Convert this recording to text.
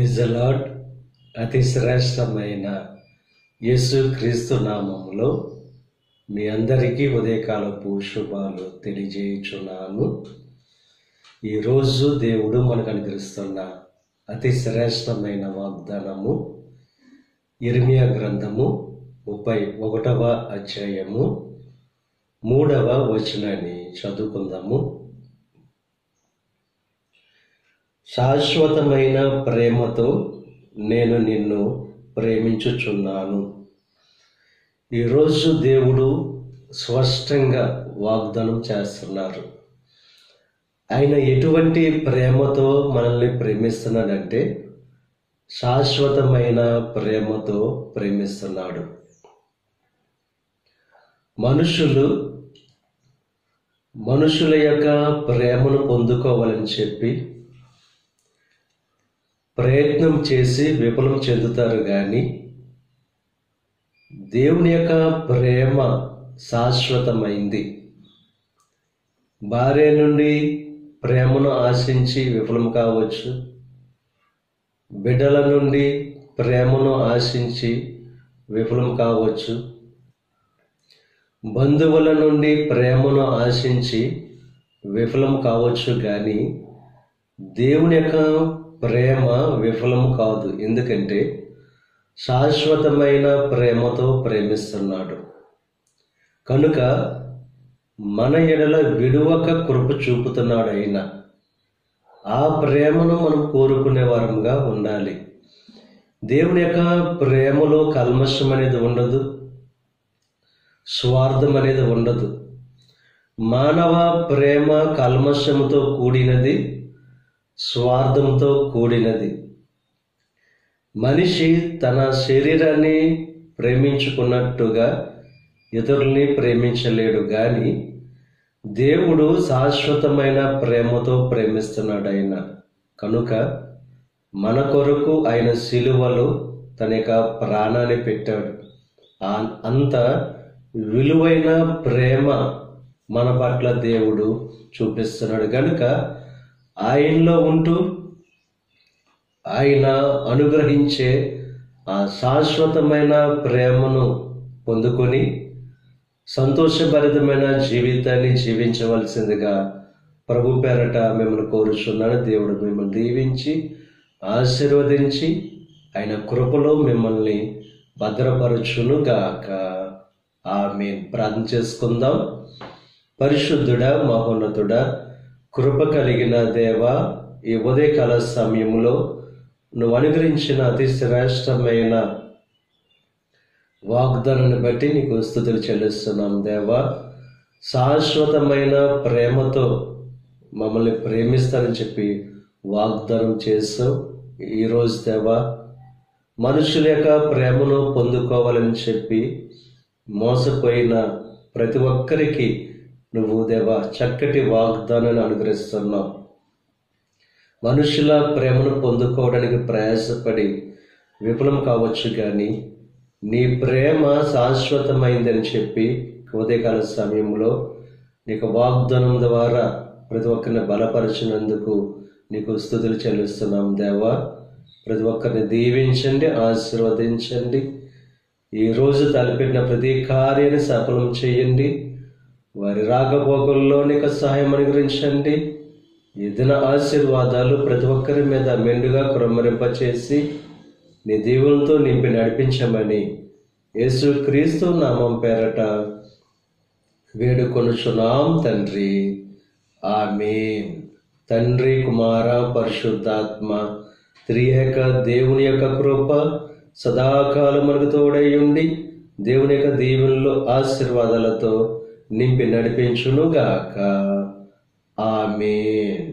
Praise the lord. అతి శ్రేష్టమైన యేసు క్రీస్తు నామములో మీ అందరికీ ఉదయకాలపు శుభాలు తెలియజేయుచున్నాను. ఈరోజు దేవుడు మనకు అనుగ్రహిస్తున్న అతి శ్రేష్టమైన వాగ్దానము యిర్మీయా గ్రంథము 31వ అధ్యాయము 3వ వచనాన్ని చదువుకుందాము. శాశ్వతమైన ప్రేమతో నేను నిన్ను ప్రేమించుచున్నాను. ఈరోజు దేవుడు స్పష్టంగా వాగ్దానం చేస్తున్నారు. ఆయన ఎటువంటి ప్రేమతో మనల్ని ప్రేమిస్తున్నాడంటే శాశ్వతమైన ప్రేమతో ప్రేమిస్తున్నాడు. మనుషుల యొక్క ప్రేమను పొందుకోవాలని చెప్పి ప్రయత్నం చేసి విఫలం చెందుతారు, కానీ దేవుని యొక్క ప్రేమ శాశ్వతమైంది. భార్య నుండి ప్రేమను ఆశించి విఫలం కావచ్చు, బిడ్డల నుండి ప్రేమను ఆశించి విఫలం కావచ్చు, బంధువుల నుండి ప్రేమను ఆశించి విఫలం కావచ్చు, కానీ దేవుని యొక్క ప్రేమ విఫలం కాదు. ఎందుకంటే శాశ్వతమైన ప్రేమతో ప్రేమిస్తున్నాడు కనుక మన ఎడల విడువక కృప చూపుతున్నాడు. ఆయన ఆ ప్రేమను మనం కోరుకునే వారంగా ఉండాలి. దేవుని యొక్క ప్రేమలో కల్మషం అనేది ఉండదు, స్వార్థం అనేది ఉండదు. మానవ ప్రేమ కల్మషముతో కూడినది, స్వార్థంతో కూడినది. మనిషి తన శరీరాన్ని ప్రేమించుకున్నట్టుగా ఇతరుల్ని ప్రేమించలేడు, కానీ దేవుడు శాశ్వతమైన ప్రేమతో ప్రేమిస్తున్నాడు ఆయన. కనుక మన కొరకు ఆయన సిలువలో తన యొక్క ప్రాణాన్ని పెట్టాడు. అంత విలువైన ప్రేమ మన పట్ల దేవుడు చూపిస్తున్నాడు. కనుక ఆయనలో ఉంటూ ఆయన అనుగ్రహించే ఆ శాశ్వతమైన ప్రేమను పొందుకొని సంతోషభరితమైన జీవితాన్ని జీవించవలసిందిగా ప్రభు పేరట మిమ్మల్ని కోరుచున్నాను. దేవుడు మిమ్మల్ని దీవించి ఆశీర్వదించి ఆయన కృపలో మిమ్మల్ని భద్రపరచును గాక. ఆమేన్. ప్రార్థన చేసుకుందాం. పరిశుద్ధుడా, మహోన్నతుడా, కృప కలిగిన దేవ, ఈ ఉదయకాల సమయంలో నువ్వు అనుగ్రహించిన అతి శ్రేష్టమైన వాగ్దానాన్ని బట్టి నీకు స్తుతులు చెల్లిస్తున్నాం దేవా. శాశ్వతమైన ప్రేమతో మమ్మల్ని ప్రేమిస్తానని చెప్పి వాగ్దానం చేస్తావు. ఈరోజు దేవా, మనుషుల యొక్క ప్రేమను పొందుకోవాలని చెప్పి మోసపోయిన ప్రతి ఒక్కరికి నువ్వు దేవా చక్కటి వాగ్దానాన్ని అనుగ్రహిస్తున్నావు. మనుషుల ప్రేమను పొందుకోవడానికి ప్రయాసపడి విఫలం కావచ్చు, కానీ నీ ప్రేమ శాశ్వతమైందని చెప్పి ఉదయకాల సమయంలో నీకు వాగ్దానం ద్వారా ప్రతి ఒక్కరిని బలపరిచినందుకు నీకు స్తుతులు చెల్లిస్తున్నాం దేవా. ప్రతి ఒక్కరిని దీవించండి, ఆశీర్వదించండి. ఈరోజు తలపెట్టిన ప్రతి కార్యాన్ని సఫలం చేయండి. వారి రాకపోకల్లో నీకు సహాయం అనుగ్రహించండి. ఈ దిన ఆశీర్వాదాలు ప్రతి ఒక్కరి మీద మెండుగా కుమ్మరింపచేసి నీ దీవులతో నింపి నడిపించమని యేసు క్రీస్తు నామం పేరట వేడుకొనుచున్నాం తండ్రి. ఆమేన్. తండ్రి, కుమార, పరిశుద్ధాత్మ త్రియేక దేవుని యొక్క కృప సదాకాలం మనకు తోడై ఉండి దేవుని యొక్క దీవెనలో ఆశీర్వాదాలతో నింపి నడిపించునుగాక. ఆమేన్.